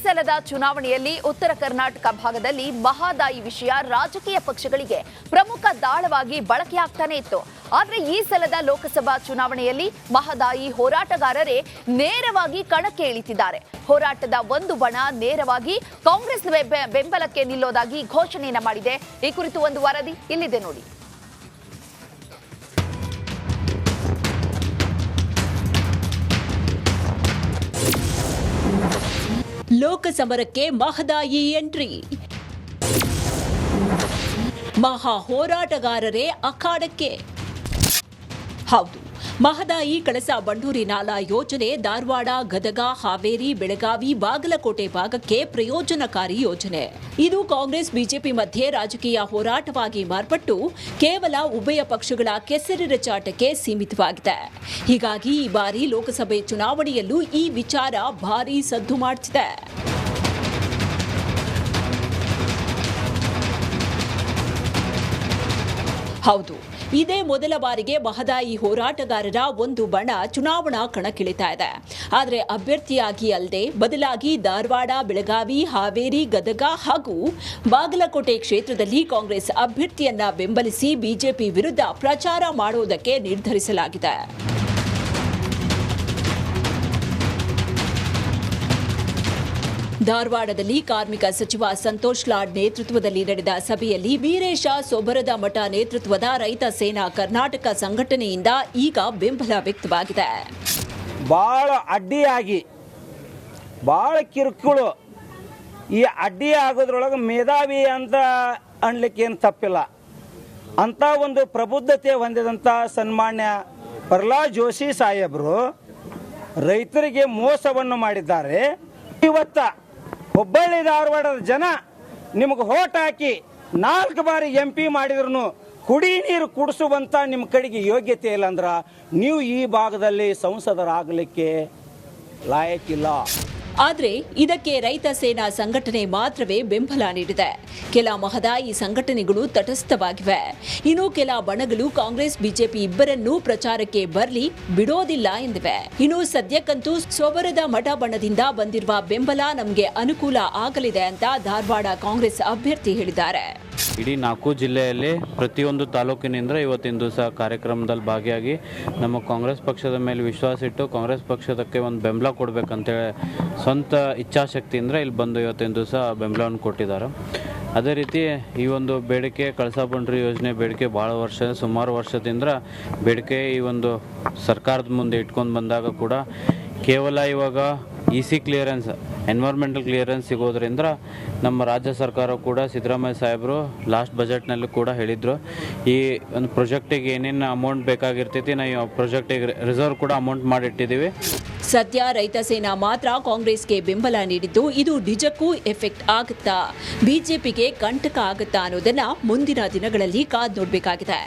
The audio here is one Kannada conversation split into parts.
ಸಲದ ಚುನಾವಣೆಯಲ್ಲಿ ಉತ್ತರ ಕರ್ನಾಟಕ ಭಾಗದಲ್ಲಿ ಮಹದಾಯಿ ವಿಷಯ ರಾಜಕೀಯ ಪಕ್ಷಗಳಿಗೆ ಪ್ರಮುಖ ದಾಳವಾಗಿ ಬಳಕೆಯಾಗ್ತಾನೆ ಇತ್ತು. ಆದರೆ ಈ ಸಲದ ಲೋಕಸಭಾ ಚುನಾವಣೆಯಲ್ಲಿ ಮಹದಾಯಿ ಹೋರಾಟಗಾರರೇ ನೇರವಾಗಿ ಕಣಕ್ಕೆ ಇಳಿತಿದ್ದಾರೆ. ಹೋರಾಟದ ಒಂದು ಬಣ ನೇರವಾಗಿ ಕಾಂಗ್ರೆಸ್ ಬೆಂಬಲಕ್ಕೆ ನಿಲ್ಲೋದಾಗಿ ಘೋಷಣೆಯನ್ನ ಮಾಡಿದೆ. ಈ ಕುರಿತು ಒಂದು ವರದಿ ಇಲ್ಲಿದೆ ನೋಡಿ. ಲೋಕಸಮರಕ್ಕೆ ಮಹದಾಯಿ ಎಂಟ್ರಿ. ಮಹಾ ಹೋರಾಟಗಾರರೇ ಅಖಾಡಕ್ಕೆ. ಹೌದು, ಮಹದಾಯಿ ಕಳಸಾ ಬಂಡೂರಿ ನಾಲಾ ಯೋಜನೆ ಧಾರವಾಡ, ಗದಗ, ಹಾವೇರಿ, ಬೆಳಗಾವಿ, ಬಾಗಲಕೋಟೆ ಭಾಗಕ್ಕೆ ಪ್ರಯೋಜನಕಾರಿ ಯೋಜನೆ. ಇದು ಕಾಂಗ್ರೆಸ್ ಬಿಜೆಪಿ ಮಧ್ಯೆ ರಾಜಕೀಯ ಹೋರಾಟವಾಗಿ ಮಾರ್ಪಟ್ಟು ಕೇವಲ ಉಭಯ ಪಕ್ಷಗಳ ಕೆಸರೆರಚಾಟಕ್ಕೆ ಸೀಮಿತವಾಗಿದೆ. ಹೀಗಾಗಿ ಈ ಬಾರಿ ಲೋಕಸಭೆ ಚುನಾವಣೆಯಲ್ಲೂ ಈ ವಿಚಾರ ಭಾರೀ ಸದ್ದು ಮಾಡುತ್ತಿದೆ. ಹೌದು, ಇದೇ ಮೊದಲ ಬಾರಿಗೆ ಮಹದಾಯಿ ಹೋರಾಟಗಾರರ ಒಂದು ಬಣ ಚುನಾವಣಾ ಕಣಕ್ಕಿಳಿತಾ ಇದೆ. ಆದರೆ ಅಭ್ಯರ್ಥಿಯಾಗಿ ಅಲ್ಲದೆ ಬದಲಾಗಿ ಧಾರವಾಡ, ಬೆಳಗಾವಿ, ಹಾವೇರಿ, ಗದಗ ಹಾಗೂ ಬಾಗಲಕೋಟೆ ಕ್ಷೇತ್ರದಲ್ಲಿ ಕಾಂಗ್ರೆಸ್ ಅಭ್ಯರ್ಥಿಯನ್ನ ಬೆಂಬಲಿಸಿ ಬಿಜೆಪಿ ವಿರುದ್ಧ ಪ್ರಚಾರ ಮಾಡುವುದಕ್ಕೆ ನಿರ್ಧರಿಸಲಾಗಿದೆ. ಧಾರವಾಡದಲ್ಲಿ ಕಾರ್ಮಿಕ ಸಚಿವ ಸಂತೋಷ್ ಲಾಡ್ ನೇತೃತ್ವದಲ್ಲಿ ನಡೆದ ಸಭೆಯಲ್ಲಿ ವೀರೇಶ ಸೊಬರದ ಮಠ ನೇತೃತ್ವದ ರೈತ ಸೇನಾ ಕರ್ನಾಟಕ ಸಂಘಟನೆಯಿಂದ ಈಗ ಬೆಂಬಲ ವ್ಯಕ್ತವಾಗಿದೆ. ಭಾಳ ಅಡ್ಡಿಯಾಗಿ ಭಾಳ ಕಿರುಕುಳು ಈ ಅಡ್ಡಿ ಆಗೋದ್ರೊಳಗೆ ಮೇಧಾವಿ ಅಂತ ಅನ್ಲಿಕ್ಕೆ ಏನು ತಪ್ಪಿಲ್ಲ. ಅಂತ ಒಂದು ಪ್ರಬುದ್ಧತೆ ಹೊಂದಿದಂಥ ಸನ್ಮಾನ್ಯ ಪ್ರಹ್ಲಾದ್ ಜೋಶಿ ಸಾಹೇಬರು ರೈತರಿಗೆ ಮೋಸವನ್ನು ಮಾಡಿದ್ದಾರೆ. ಇವತ್ತ ಹುಬ್ಬಳ್ಳಿ ಧಾರವಾಡದ ಜನ ನಿಮಗೆ ಹೋಟ್ ಹಾಕಿ 4 ಬಾರಿ MP ಮಾಡಿದ್ರು ಕುಡಿ ನೀರು ಕುಡಿಸುವಂತ ನಿಮ್ಮ ಕಡೆಗೆ ಯೋಗ್ಯತೆ ಇಲ್ಲ ಅಂದ್ರೆ ನೀವು ಈ ಭಾಗದಲ್ಲಿ ಸಂಸದರಾಗಲಿಕ್ಕೆ ಲಾಯಕ್ಕಿಲ್ಲ. ಆದರೆ ಇದಕ್ಕೆ ರೈತ ಸೇನಾ ಸಂಘಟನೆ ಮಾತ್ರವೇ ಬೆಂಬಲ ನೀಡಿದೆ. ಕೆಲ ಮಹದಾಯಿ ಸಂಘಟನೆಗಳು ತಟಸ್ಥವಾಗಿವೆ. ಇನ್ನು ಕೆಲ ಬಣಗಳು ಕಾಂಗ್ರೆಸ್ ಬಿಜೆಪಿ ಇಬ್ಬರನ್ನೂ ಪ್ರಚಾರಕ್ಕೆ ಬರಲಿ ಬಿಡೋದಿಲ್ಲ ಎಂದಿವೆ. ಇನ್ನು ಸದ್ಯಕ್ಕಂತೂ ಸೊಬರದ ಮಠ ಬಣದಿಂದ ಬಂದಿರುವ ಬೆಂಬಲ ನಮಗೆ ಅನುಕೂಲ ಆಗಲಿದೆ ಅಂತ ಧಾರವಾಡ ಕಾಂಗ್ರೆಸ್ ಅಭ್ಯರ್ಥಿ ಹೇಳಿದ್ದಾರೆ. ಇಡೀ 4 ಜಿಲ್ಲೆಯಲ್ಲಿ ಪ್ರತಿಯೊಂದು ತಾಲೂಕಿನಿಂದ ಇವತ್ತಿನ ದಿವಸ ಕಾರ್ಯಕ್ರಮದಲ್ಲಿ ಭಾಗಿಯಾಗಿ ನಮ್ಮ ಕಾಂಗ್ರೆಸ್ ಪಕ್ಷದ ಮೇಲೆ ವಿಶ್ವಾಸ ಇಟ್ಟು ಕಾಂಗ್ರೆಸ್ ಪಕ್ಷದಕ್ಕೆ ಒಂದು ಬೆಂಬಲ ಕೊಡಬೇಕಂತೇಳಿ ಸ್ವಂತ ಇಚ್ಛಾಶಕ್ತಿಯಿಂದ ಇಲ್ಲಿ ಬಂದು ಇವತ್ತಿನ ದಿವಸ ಬೆಂಬಲವನ್ನು ಕೊಟ್ಟಿದ್ದಾರೆ. ಅದೇ ರೀತಿ ಈ ಒಂದು ಬೇಡಿಕೆ ಕಳಸಾ ಬಂಡೂರಿ ಯೋಜನೆ ಬೇಡಿಕೆ ಸುಮಾರು ವರ್ಷದಿಂದ ಬೇಡಿಕೆ ಈ ಒಂದು ಸರ್ಕಾರದ ಮುಂದೆ ಇಟ್ಕೊಂಡು ಬಂದಾಗ ಕೂಡ ಕೇವಲ ಇವಾಗ EC ಕ್ಲಿಯರೆನ್ಸ್ ಎನ್ವೈರ್ಮೆಂಟಲ್ ಕ್ಲಿಯರೆನ್ಸ್ ಸಿಗೋದ್ರಿಂದ ನಮ್ಮ ರಾಜ್ಯ ಸರ್ಕಾರ ಕೂಡ ಸಿದ್ದರಾಮಯ್ಯ ಸಾಹೇಬರು ಲಾಸ್ಟ್ ಬಜೆಟ್ನಲ್ಲಿ ಕೂಡ ಹೇಳಿದರು ಈ ಒಂದು ಪ್ರಾಜೆಕ್ಟಿಗೆ ಏನೇನು ಅಮೌಂಟ್ ಬೇಕಾಗಿರ್ತೈತಿ ನಾವು ಪ್ರಾಜೆಕ್ಟಿಗೆ ರಿಸರ್ವ್ ಕೂಡ ಅಮೌಂಟ್ ಮಾಡಿಟ್ಟಿದ್ದೀವಿ. ಸದ್ಯ ರೈತ ಸೇನಾ ಮಾತ್ರ ಕಾಂಗ್ರೆಸ್ಗೆ ಬೆಂಬಲ ನೀಡಿದ್ದು ಇದು ನಿಜಕ್ಕೂ ಎಫೆಕ್ಟ್ ಆಗುತ್ತಾ, ಬಿಜೆಪಿಗೆ ಕಂಟಕ ಆಗುತ್ತಾ ಅನ್ನೋದನ್ನ ಮುಂದಿನ ದಿನಗಳಲ್ಲಿ ಕಾದು ನೋಡಬೇಕಾಗಿದೆ.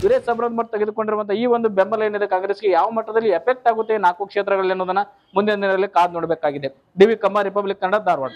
ವೀರೇಶ್ ಸೊಬರದ ಮಠ ತೆಗೆದುಕೊಂಡಿರುವಂತಹ ಈ ಒಂದು ಬೆಂಬಲ ಏನಿದೆ ಕಾಂಗ್ರೆಸ್ಗೆ ಯಾವ ಮಟ್ಟದಲ್ಲಿ ಎಫೆಕ್ಟ್ ಆಗುತ್ತೆ 4 ಕ್ಷೇತ್ರಗಳಲ್ಲಿ ಅನ್ನೋದನ್ನ ಮುಂದಿನ ದಿನಗಳಲ್ಲಿ ಕಾದು ನೋಡಬೇಕಾಗಿದೆ. DV ಕಮ್ಮ, ರಿಪಬ್ಲಿಕ್ ಕನ್ನಡ, ಧಾರವಾಡ.